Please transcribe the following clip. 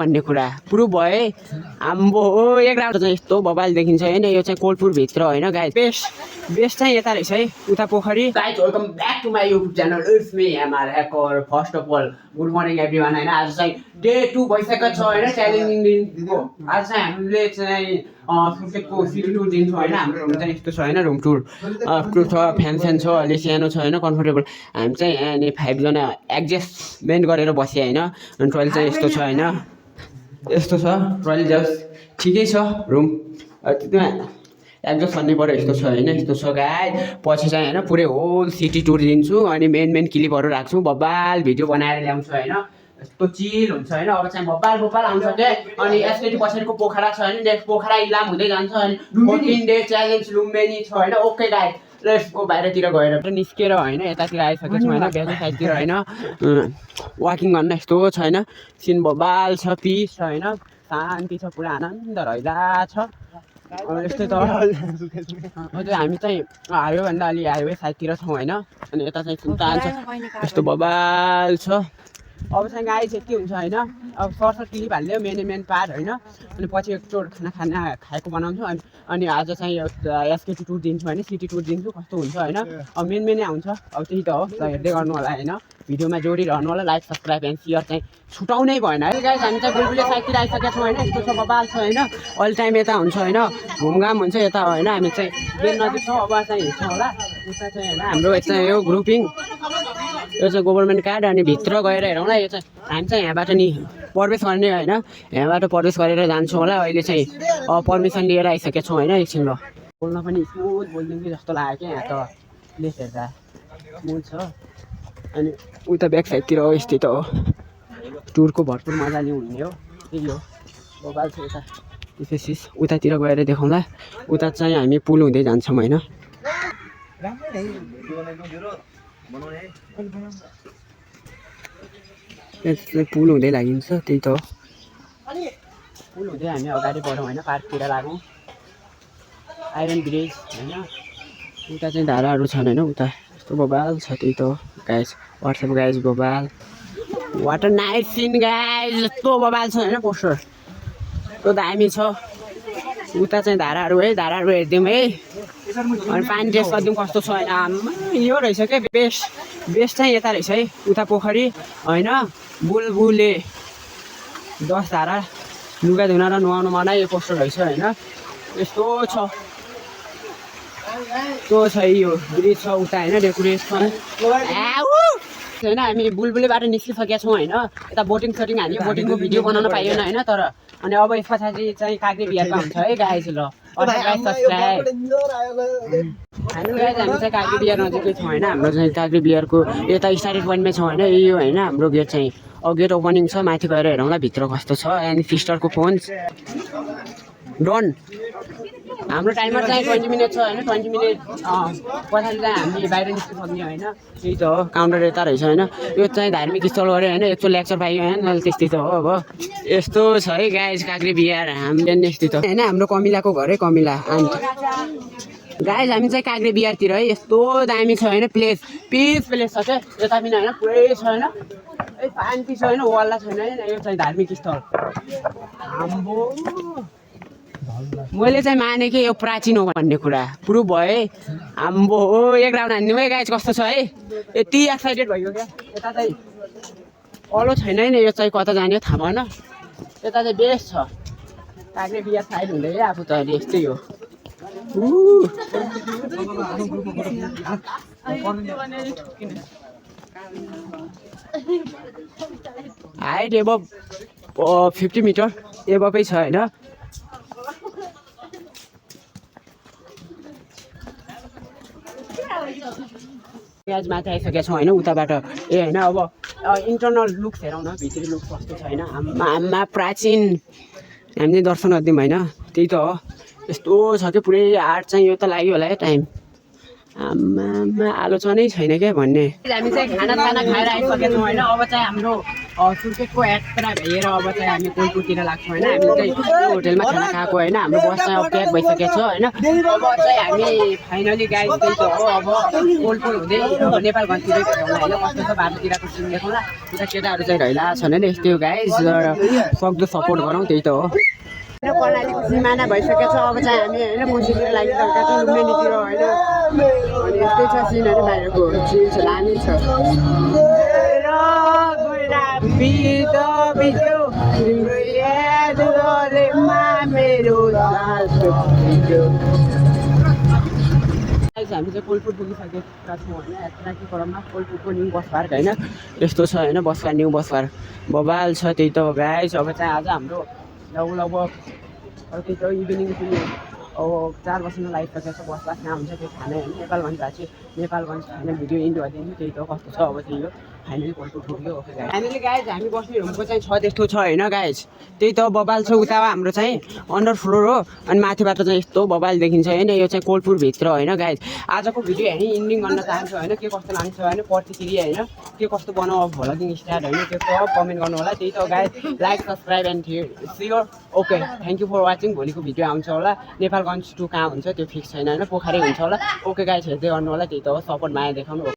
भन्ने कुरा प्रुभ भयो है। आम्बो एक राउन्ड चाहिँ यस्तो बबाल देखिन्छ होइन। यो चाहिँ कोलपुरभित्र होइन गाइज। बेस्ट चाहिँ यता रहेछ है, उता पोखरी। Guys welcome back to my YouTube channel, it's me MR hacker. First of all good morning everyone होइन। आज चाहिँ डे 2 भइसकेको छ होइन च्यालेन्जिङ दिनको। आज चाहिँ हामीले चाहिँ सुर्खेतको सिटी टुर दिन्छौँ होइन। हाम्रो रुम चाहिँ यस्तो छ होइन, रुम टुर छ, फ्यान छ, अलि सानो छ होइन, कम्फर्टेबल। हामी चाहिँ यहाँनिर 5 जना एडजस्टमेन्ट गरेर बस्यो होइन। अनि टोइलेट चाहिँ यस्तो छ होइन, यस्तो छ टोइलेट, जस्ट ठिकै छ रुम। त्यहाँ एडजस्ट भन्ने पऱ्यो, यस्तो छ होइन, यस्तो छ गाइज। पछि चाहिँ होइन पुरै होल सिटी टुर दिन्छु अनि मेन क्लिपहरू राख्छु, बब्बाल भिडियो बनाएर ल्याउँछु होइन। यस्तो चिल हुन्छ होइन। अब चाहिँ बब्बाल आउँछ क्या। अनि एसकेटी पछाडिको पोखरा छ होइन, नेक्स्ट पोखरा इलाम हुँदै जान्छ। अनि 14 डे च्यालेन्ज लुम्बिनी छ होइन। Okay guys, let's go. बाहिरतिर गएर निस्केर होइन यतातिर आइसकेको छु होइन, ब्याक साइडतिर होइन। वाकिङ गर्न यस्तो छ होइन, सिन बब्बाल छ, पिस छ होइन, शान्ति छ, पुरा आनन्द रहिला छ। यस्तै त हजुर। हामी चाहिँ हाइवेभन्दा अलि हाइवे साइडतिर छौँ होइन। अनि यता चाहिँ सुल्तान छ, यस्तो बबाल छ। अब चाहिँ गाइस यति हुन्छ होइन। अब सर्ट क्लिप हाल्यो मेन पार्ट होइन। अनि पछि एकचोट खाना खाएको बनाउँछु। अनि आज चाहिँ एसकेटी टुर दिन्छु होइन, सिटी टुर दिन्छु, कस्तो हुन्छ होइन। अब मेनै आउँछ। अब त्यही त हो, हेर्दै गर्नु होला होइन। भिडियोमा जोडिरहनु होला, लाइक सब्सक्राइब एन्ड सेयर चाहिँ छुटाउनै भएन है गाइस। हामी चाहिँ बुलबुले साइडतिर आइसकेका छौँ होइन। यस्तो छ बबाल छ होइन, अल टाइम यता हुन्छ होइन, घुमघाम हुन्छ यता होइन। हामी चाहिँ गेम नजिक छौँ, अब चाहिँ हिँड्छौँ होला उता चाहिँ होइन। हाम्रो यता यो ग्रुपिङ, यो चाहिँ गभर्मेन्ट कार्ड। अनि भित्र गएर हेरौँ ल। यो चाहिँ हामी चाहिँ यहाँबाट नि प्रवेश गर्ने होइन, यहाँबाट प्रवेश गरेर जान्छौँ होला। अहिले चाहिँ पर्मिसन लिएर आइसकेका छौँ होइन। एकछिन ल, बोल्न पनि स्मुथ बोलिदिउँ कि जस्तो लाग्यो क्या। यहाँ त प्लेस हेर्दा स्मुथ छ। अनि उता ब्याक साइडतिर हो, यस्तै त हो। टुरको भरपुर मजा लिउँ हुने हो, त्यही हो बबाल छ यता। त्यसपछि उतातिर गएर देखाउँला। उता चाहिँ हामी पुल हुँदै जान्छौँ होइन। पुल हुँदै लागिन्छ, त्यही त हो। पुल हुँदै हामी अगाडि बढौँ होइन, पार्कतिर लागौँ। आइरन ब्रिज होइन, उता चाहिँ धाराहरू छन् होइन, उता यस्तो बबाल छ, त्यही त हो गाइज। वाट्सएप गाइज बबाल, वाटर नाइट सिन गाइज, यस्तो बबाल छ होइन। पोस्टर यस्तो दामी छ। उता चाहिँ धाराहरू है, धाराहरू हेरिदिउँ है। अनि पानी टेस्ट गरिदिउँ कस्तो छ होइन। यो रहेछ क्या बेस्ट चाहिँ यता रहेछ है, उता पोखरी होइन। बुलबुले 10 धारा, लुगा धुन र नुहाउनु मनाइ, यो पोस्टर रहेछ होइन। यस्तो छ, त्यो छ यो ब्रिज छ उता होइन, डेकोरेसन होइन। हामी बुलबुलेबाट निस्किसकेका छौँ होइन। यता बोटिङ हाल्यो, बोटिङको भिडियो बनाउन पाइएन होइन। तर अनि अब यस पछाडि चाहिँ काग्रे बिहारको हुन्छ है गाइज। ल गाइज सब्सक्राइब हामी गाइज। हामी चाहिँ काग्रे बिहार नजिकै छौँ होइन। हाम्रो चाहिँ काग्रे बिहारको यता स्टार्टिङ पोइन्टमै छौँ होइन। यो होइन हाम्रो गेट चाहिँ। अब गेट ओपनिङ छ, माथि गएर हेरौँला भित्र कस्तो छ। अनि सिस्टरको फोन डन। हाम्रो टाइमर चाहिँ 20 मिनट छ होइन। 20 मिनट पछाडि चाहिँ हामी बाहिर निस्कनु सक्ने होइन। त्यही त हो, काउन्टर यता रहेछ होइन। यो चाहिँ धार्मिक स्थल गऱ्यो होइन, एकचोटि लेक्चर पाइयो होइन। त्यस्तै त हो। अब यस्तो छ है गाइज काग्रे बिहार हामीले यस्तै त होइन। हाम्रो कमिलाको घर है, कमिला आन्टी गाइज। हामी चाहिँ काग्रे बिहारतिर है, यस्तो दामी छ होइन। पिस प्लेस छ क्या यता पनि होइन, पुरै छ होइन। शान्ति छ होइन, वाल्ला छैन होइन। यो चाहिँ धार्मिक स्थल। आम्बो मैले चाहिँ माने कि यो प्राचीन हो भन्ने कुरा प्रुभ भयो है। आम्बो एक राउन्ड हान्दिउँ है गाइज, कस्तो छ है। यति एक्साइटेड भयो क्या। यता चाहिँ अलो छैन होइन, यो चाहिँ कता जाने हो थाहा भएन। यता चाहिँ बेस्ट छ, काग्रे बिहार साइड हुँदै आफू त अहिले यस्तै हो। हाइट एबभ 50 मिटर एबभै छ होइन। प्याज माथि आइसकेका छौँ होइन, उताबाट ए होइन। अब इन्टरनल लुक्स हेरौँ न, भित्री लुक्स कस्तो छ होइन। आमा प्राचीन हामीले दर्शन गरिदिउँ होइन। त्यही त हो, यस्तो छ कि पुरै आर्ट चाहिँ। यो त लाग्यो होला है टाइम। आमामा आलोचनै छैन क्या भन्ने हामी चाहिँ खाना खाएर आइसकेको छौँ होइन अब चाहिँ हाम्रो सुर्खेतको यात्रा भएर अब चाहिँ हामी कोलपुरतिर लाग्छौँ होइन हामीले चाहिँ यो होटेलमा खाना खाएको होइन हाम्रो बस चाहिँ अब प्याक भइसकेको छ होइन अब चाहिँ हामी फाइनली गाइड त्यही त हो अब कोलपुर हुँदै अब नेपालगञ्जतिर भेटौँला होइन कस्तो छ बाटोतिरको सिन देखाउँला उता केटाहरू चाहिँ रहिरहेको छन् होइन यस्तै हो गाइज सक्दो सपोर्ट गरौँ त्यही त हो कर्णालीको सिमाना भइसकेको छ अब चाहिँ हामी होइन कोसीतिर लागिसकेका छौँ लुम्बिनीतिर होइन अनि यस्तै छ सिनहरू बाहिरको सिन छ दामी छ हामी चाहिँ कोलपुर पुगिसकेका छौँ होइन यात्राको क्रममा कोलपुरको न्यू बस पार्क होइन यस्तो छ होइन बसका न्यू बस पार्क बबाल छ त्यही त हो गाइस अब चाहिँ आज हाम्रो लगभग त्यही त इभिनिङ पनि अब 4 बजीसम्म लागिसकेको छ बस पास कहाँ हुन्छ त्यो खाना होइन नेपालगञ्ज भएको चाहिँ नेपालगञ्ज खाना भिडियो इन्ड गरिदिन्छु त्यही त कस्तो छ अब त्यही हो फाइनली कोलपुर पुग्यो ओके गाइस हामीले गाइस हामी बस्ने रुमको चाहिँ छ त्यस्तो छ होइन गाइस त्यही त बबाल छ उता हाम्रो चाहिँ अन्डर फ्लोर हो अनि माथिबाट चाहिँ यस्तो बबाल देखिन्छ होइन यो चाहिँ कोलपुरभित्र होइन गाइस आजको भिडियो हेर्ने इन्डिङ गर्न चाहन्छु होइन के कस्तो लाग्छ होइन प्रतिक्रिया होइन के कस्तो बनाऊ भ्लगिङ स्टार्ट होइन त्यो सब कमेन्ट गर्नु होला त्यही त guys like subscribe and share okay thank you for watching भोलिको भिडियो आउँछ होला नेपालगञ्ज टु कहाँ हुन्छ त्यो फिक्स छैन होइन पोखरै हुन्छ होला ओके गाइस हेर्दै गर्नु होला त्यही त हो सपोर्ट माया देखाउनु